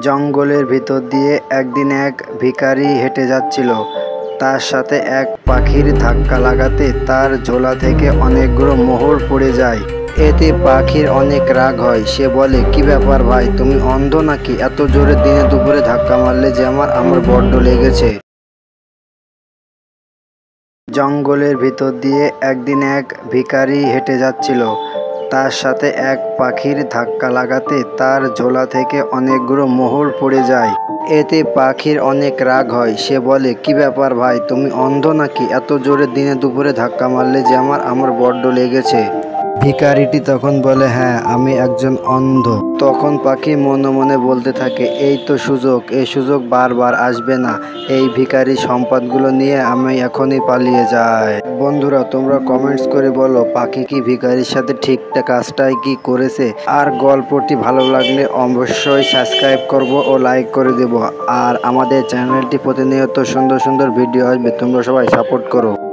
জঙ্গলের ভিতর দিয়ে একদিন এক ভিখারি হেঁটে যাচ্ছিল। তার সাথে এক পাখির ধাক্কা লাগাতে তার ঝোলা থেকে অনেকগুলো মোহর পড়ে যায়। এতে পাখির অনেক রাগ হয়। সে বলে, কি ব্যাপার ভাই, তুমি অন্ধ নাকি? এত জোরে দিনে দুপুরে ধাক্কা মারলে যে আমার বড্ড লেগেছে। জঙ্গলের ভিতর দিয়ে একদিন এক ভিখারি হেঁটে যাচ্ছিল। তার সাথে এক পাখির ধাক্কা লাগাতে তার ঝোলা থেকে অনেকগুলো মোহর পড়ে যায়। এতে পাখির অনেক রাগ হয়। সে বলে, কি ব্যাপার ভাই, তুমি অন্ধ নাকি? এত জোরে দিনে দুপুরে ধাক্কা মারলে যে আমার বড্ড লেগেছে। ভিখারিটি তখন বলে, হ্যাঁ, আমি একজন অন্ধ। তখন পাখি মনে মনে বলতে থাকে, এই তো সুযোগ, এই সুযোগ বারবার আসবে না। এই ভিখারি সম্পদগুলো নিয়ে আমি এখনই পালিয়ে যাই। বন্ধুরা, তোমরা কমেন্টস করে বলো, পাখি কি ভিখারির সাথে ঠিকঠাক কাজটাই কি করেছে? আর গল্পটি ভালো লাগলে অবশ্যই সাবস্ক্রাইব করব ও লাইক করে দেব। আর আমাদের চ্যানেলটি প্রতিনিয়ত সুন্দর সুন্দর ভিডিও আসবে, তোমরা সবাই সাপোর্ট করো।